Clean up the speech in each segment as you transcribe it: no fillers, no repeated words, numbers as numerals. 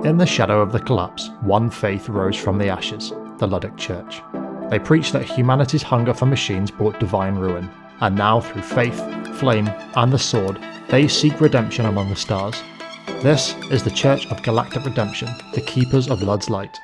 In the shadow of the collapse, one faith rose from the ashes, the Luddic Church. They preached that humanity's hunger for machines brought divine ruin, and now through faith, flame, and the sword, they seek redemption among the stars. This is the Church of Galactic Redemption, the keepers of Ludd's light.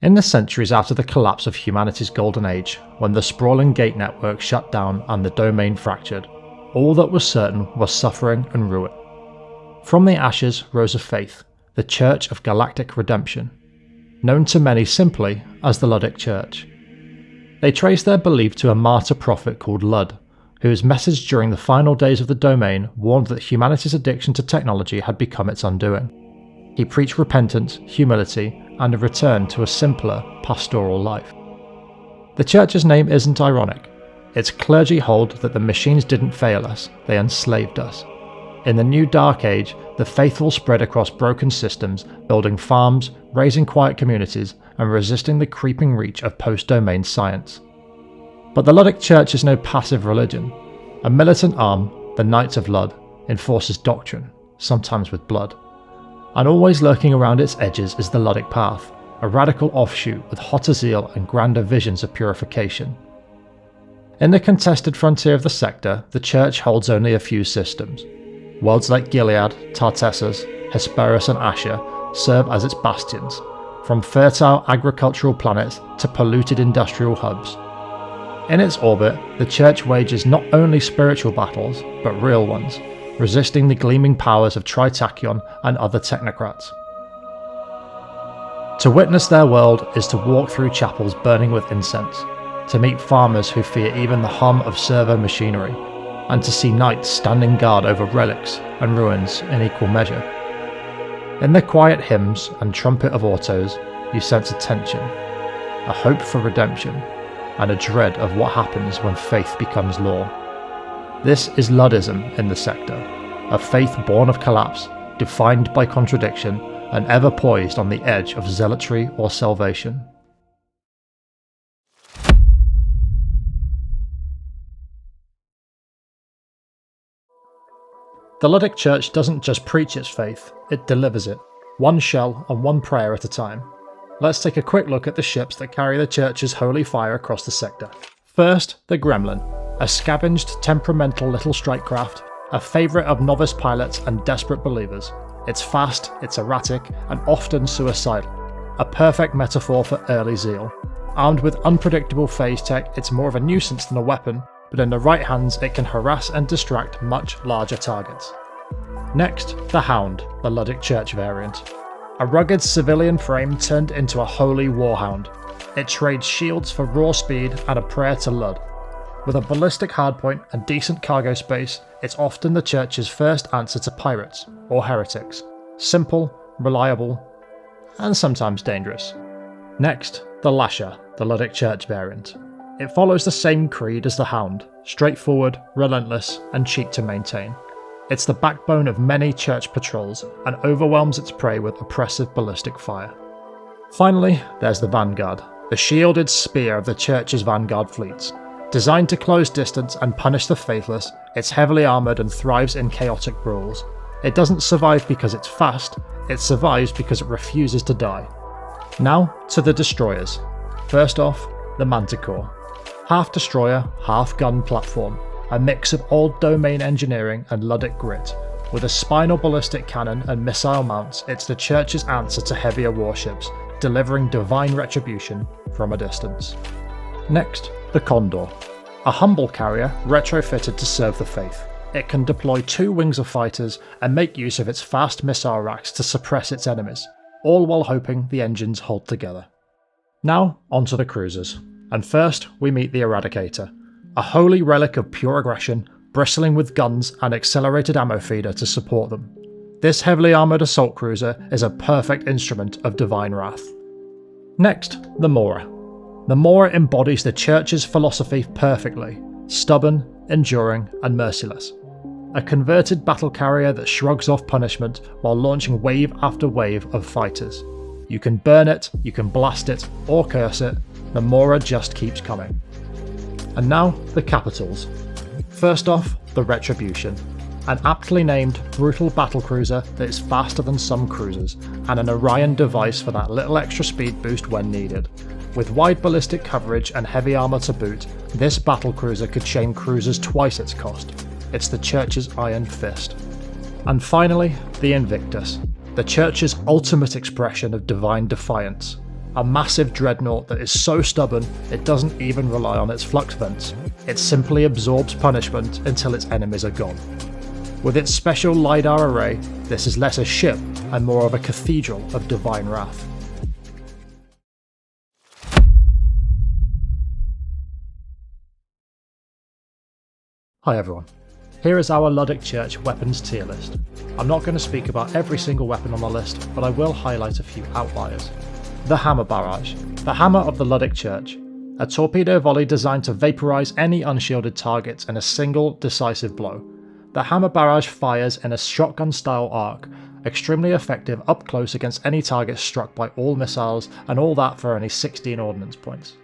In the centuries after the collapse of humanity's golden age, when the sprawling gate network shut down and the domain fractured, all that was certain was suffering and ruin. From the ashes rose a faith, the Church of Galactic Redemption, known to many simply as the Luddic Church. They trace their belief to a martyr prophet called Ludd, whose message during the final days of the domain warned that humanity's addiction to technology had become its undoing. He preached repentance, humility, and a return to a simpler, pastoral life. The church's name isn't ironic. Its clergy hold that the machines didn't fail us, they enslaved us. In the new Dark Age, the faithful spread across broken systems, building farms, raising quiet communities, and resisting the creeping reach of post-domain science. But the Luddic Church is no passive religion. A militant arm, the Knights of Ludd, enforces doctrine, sometimes with blood. And always lurking around its edges is the Luddic Path, a radical offshoot with hotter zeal and grander visions of purification. In the contested frontier of the sector, the Church holds only a few systems. Worlds like Gilead, Tartessus, Hesperus and Asher serve as its bastions, from fertile agricultural planets to polluted industrial hubs. In its orbit, the Church wages not only spiritual battles, but real ones, resisting the gleaming powers of Tritachyon and other technocrats. To witness their world is to walk through chapels burning with incense, to meet farmers who fear even the hum of servo machinery, and to see knights standing guard over relics and ruins in equal measure. In the quiet hymns and trumpet of autos, you sense a tension, a hope for redemption, and a dread of what happens when faith becomes law. This is Luddism in the sector, a faith born of collapse, defined by contradiction, and ever poised on the edge of zealotry or salvation. The Luddic Church doesn't just preach its faith, it delivers it, one shell and one prayer at a time. Let's take a quick look at the ships that carry the Church's holy fire across the sector. First, the Gremlin, a scavenged, temperamental little strike craft, a favourite of novice pilots and desperate believers. It's fast, it's erratic, and often suicidal. A perfect metaphor for early zeal. Armed with unpredictable phase tech, it's more of a nuisance than a weapon, but in the right hands it can harass and distract much larger targets. Next, the Hound, the Luddic Church variant. A rugged civilian frame turned into a holy warhound. It trades shields for raw speed and a prayer to Ludd. With a ballistic hardpoint and decent cargo space, it's often the Church's first answer to pirates, or heretics. Simple, reliable, and sometimes dangerous. Next, the Lasher, the Luddic Church variant. It follows the same creed as the Hound, straightforward, relentless, and cheap to maintain. It's the backbone of many Church patrols, and overwhelms its prey with oppressive ballistic fire. Finally, there's the Vanguard, the shielded spear of the Church's Vanguard fleets. Designed to close distance and punish the faithless, it's heavily armoured and thrives in chaotic brawls. It doesn't survive because it's fast, it survives because it refuses to die. Now to the destroyers. First off, the Manticore. Half destroyer, half gun platform, a mix of old domain engineering and Luddic grit. With a spinal ballistic cannon and missile mounts, it's the Church's answer to heavier warships, delivering divine retribution from a distance. Next, the Condor. A humble carrier retrofitted to serve the faith. It can deploy 2 wings of fighters and make use of its fast missile racks to suppress its enemies, all while hoping the engines hold together. Now, onto the cruisers. And first, we meet the Eradicator, a holy relic of pure aggression, bristling with guns and accelerated ammo feeder to support them. This heavily armoured assault cruiser is a perfect instrument of divine wrath. Next, the Mora. The Mora embodies the Church's philosophy perfectly, stubborn, enduring, and merciless. a converted battle carrier that shrugs off punishment while launching wave after wave of fighters. You can burn it, you can blast it, or curse it, the Mora just keeps coming. And now, the capitals. First off, the Retribution. An aptly named, brutal battlecruiser that is faster than some cruisers, and an Orion device for that little extra speed boost when needed. With wide ballistic coverage and heavy armour to boot, this battlecruiser could chain cruisers twice its cost. It's the Church's Iron Fist. And finally, the Invictus. The Church's ultimate expression of divine defiance. A massive dreadnought that is so stubborn it doesn't even rely on its flux vents. It simply absorbs punishment until its enemies are gone. With its special LiDAR array, this is less a ship and more of a cathedral of divine wrath. Hi everyone, here is our Luddic Church weapons tier list. I'm not going to speak about every single weapon on the list, but I will highlight a few outliers. The Hammer Barrage, the hammer of the Luddic Church. A torpedo volley designed to vaporise any unshielded targets in a single, decisive blow. The Hammer Barrage fires in a shotgun-style arc, extremely effective up close against any target struck by all missiles, and all that for only 16 ordnance points.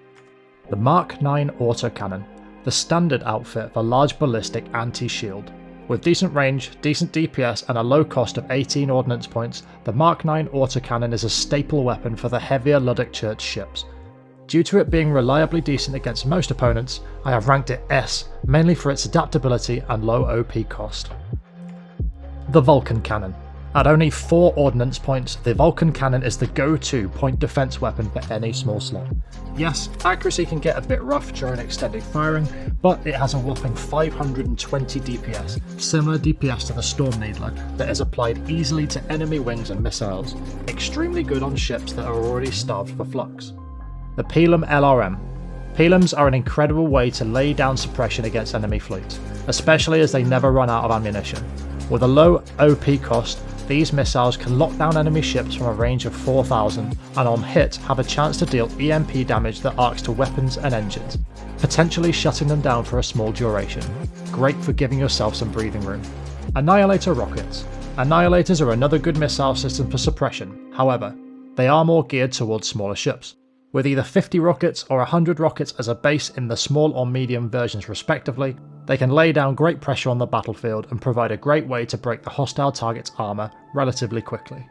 The Mark 9 autocannon, the standard outfit for large ballistic anti-shield. With decent range, decent DPS and a low cost of 18 ordnance points, the Mark 9 autocannon is a staple weapon for the heavier Luddic Church ships. Due to it being reliably decent against most opponents, I have ranked it S, mainly for its adaptability and low OP cost. The Vulcan Cannon. At only 4 ordnance points, the Vulcan Cannon is the go-to point defense weapon for any small slot. Yes, accuracy can get a bit rough during extended firing, but it has a whopping 520 DPS, similar DPS to the Storm Needler, that is applied easily to enemy wings and missiles, extremely good on ships that are already starved for flux. The Pelham LRM. Pelhams are an incredible way to lay down suppression against enemy fleets, especially as they never run out of ammunition. With a low OP cost, these missiles can lock down enemy ships from a range of 4,000 and on hit have a chance to deal EMP damage that arcs to weapons and engines, potentially shutting them down for a small duration. Great for giving yourself some breathing room. Annihilator rockets. Annihilators are another good missile system for suppression, however, they are more geared towards smaller ships. With either 50 rockets or 100 rockets as a base in the small or medium versions respectively, they can lay down great pressure on the battlefield and provide a great way to break the hostile target's armour relatively quickly.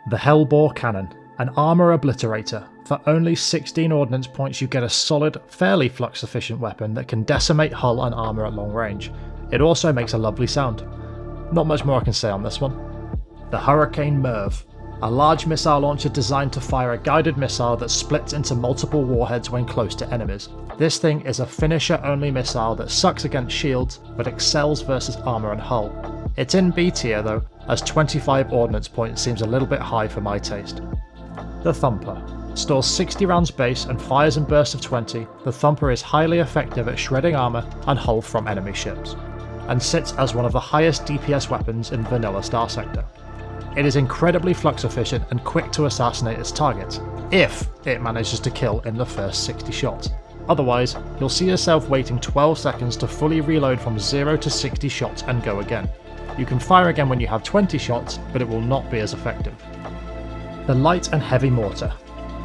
The Hellbore Cannon, an armour obliterator. For only 16 ordnance points you get a solid, fairly flux efficient weapon that can decimate hull and armour at long range. It also makes a lovely sound. Not much more I can say on this one. The Hurricane Merv. A large missile launcher designed to fire a guided missile that splits into multiple warheads when close to enemies. This thing is a finisher-only missile that sucks against shields, but excels versus armour and hull. It's in B tier though, as 25 ordnance points seems a little bit high for my taste. The Thumper. Stores 60 rounds base and fires in bursts of 20, the Thumper is highly effective at shredding armour and hull from enemy ships, and sits as one of the highest DPS weapons in vanilla Starsector. It is incredibly flux efficient and quick to assassinate its targets, if it manages to kill in the first 60 shots. Otherwise, you'll see yourself waiting 12 seconds to fully reload from 0 to 60 shots and go again. You can fire again when you have 20 shots, but it will not be as effective. The Light and Heavy Mortar.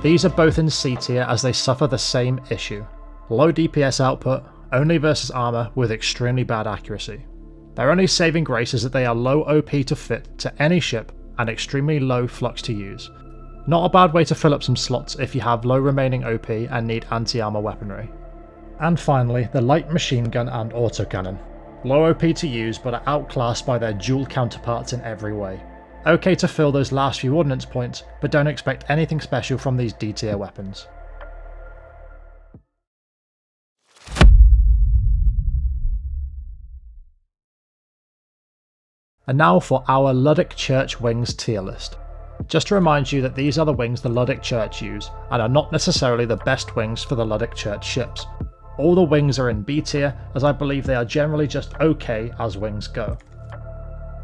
These are both in C tier as they suffer the same issue. Low DPS output, only versus armour with extremely bad accuracy. Their only saving grace is that they are low OP to fit to any ship and extremely low flux to use. Not a bad way to fill up some slots if you have low remaining OP and need anti-armour weaponry. And finally, the Light Machine Gun and Autocannon. Low OP to use but are outclassed by their dual counterparts in every way. Okay to fill those last few ordnance points, but don't expect anything special from these D tier weapons. And now for our Luddic Church wings tier list. Just to remind you that these are the wings the Luddic Church use, and are not necessarily the best wings for the Luddic Church ships. All the wings are in B tier, as I believe they are generally just okay as wings go.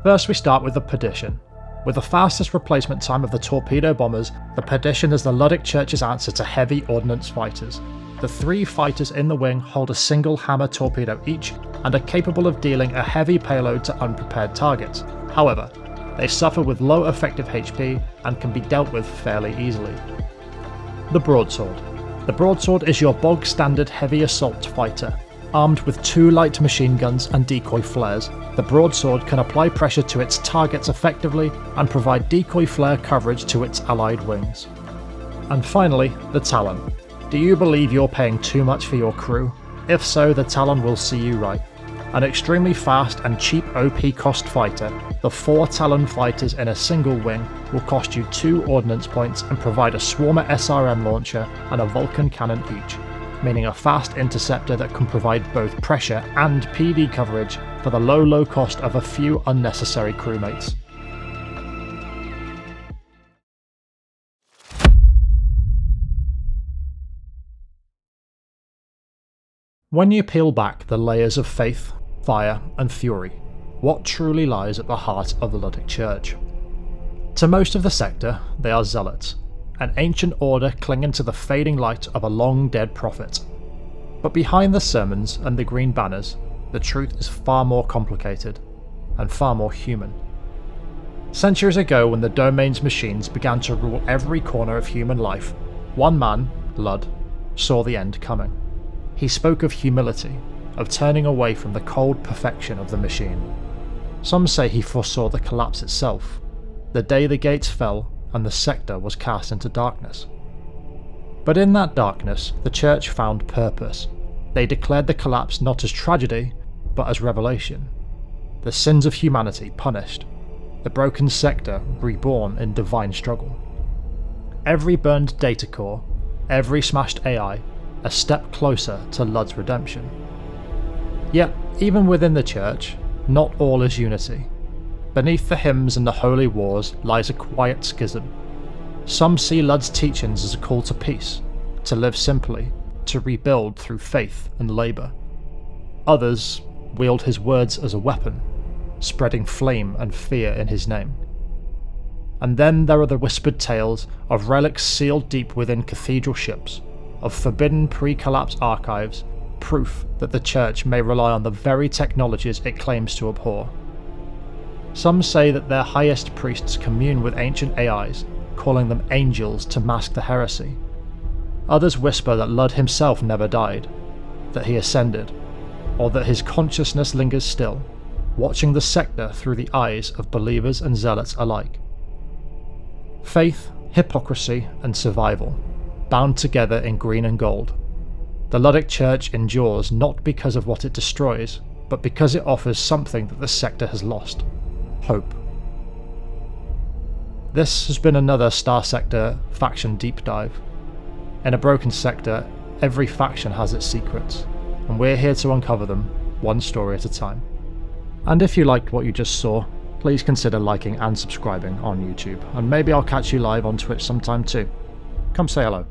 First we start with the Perdition. With the fastest replacement time of the torpedo bombers, the Perdition is the Luddic Church's answer to heavy ordnance fighters. The 3 fighters in the wing hold a single hammer torpedo each and are capable of dealing a heavy payload to unprepared targets. However, they suffer with low effective HP and can be dealt with fairly easily. The Broadsword. The Broadsword is your bog standard heavy assault fighter. Armed with 2 light machine guns and decoy flares, the Broadsword can apply pressure to its targets effectively and provide decoy flare coverage to its allied wings. And finally, the Talon. Do you believe you're paying too much for your crew? If so, the Talon will see you right. An extremely fast and cheap OP cost fighter, the 4 Talon fighters in a single wing will cost you 2 ordnance points and provide a Swarmer SRM launcher and a Vulcan cannon each, meaning a fast interceptor that can provide both pressure and PD coverage for the low cost of a few unnecessary crewmates. When you peel back the layers of faith, fire and fury, what truly lies at the heart of the Luddic Church? To most of the sector, they are zealots, an ancient order clinging to the fading light of a long-dead prophet. But behind the sermons and the green banners, the truth is far more complicated, and far more human. Centuries ago, when the Domain's machines began to rule every corner of human life, one man, Ludd, saw the end coming. He spoke of humility, of turning away from the cold perfection of the machine. Some say he foresaw the collapse itself, the day the gates fell and the sector was cast into darkness. But in that darkness, the church found purpose. They declared the collapse not as tragedy, but as revelation. The sins of humanity punished, the broken sector reborn in divine struggle. Every burned data core, every smashed AI, a step closer to Ludd's redemption. Yet, even within the church, not all is unity. Beneath the hymns and the holy wars lies a quiet schism. Some see Ludd's teachings as a call to peace, to live simply, to rebuild through faith and labour. Others wield his words as a weapon, spreading flame and fear in his name. And then there are the whispered tales of relics sealed deep within cathedral ships, of forbidden pre-collapse archives, proof that the church may rely on the very technologies it claims to abhor. Some say that their highest priests commune with ancient AIs, calling them angels to mask the heresy. Others whisper that Ludd himself never died, that he ascended, or that his consciousness lingers still, watching the sector through the eyes of believers and zealots alike. Faith, hypocrisy, and survival, bound together in green and gold. The Luddic Church endures not because of what it destroys, but because it offers something that the sector has lost: hope. This has been another Starsector faction deep dive. In a broken sector, every faction has its secrets, and we're here to uncover them, one story at a time. And if you liked what you just saw, please consider liking and subscribing on YouTube, and maybe I'll catch you live on Twitch sometime too. Come say hello.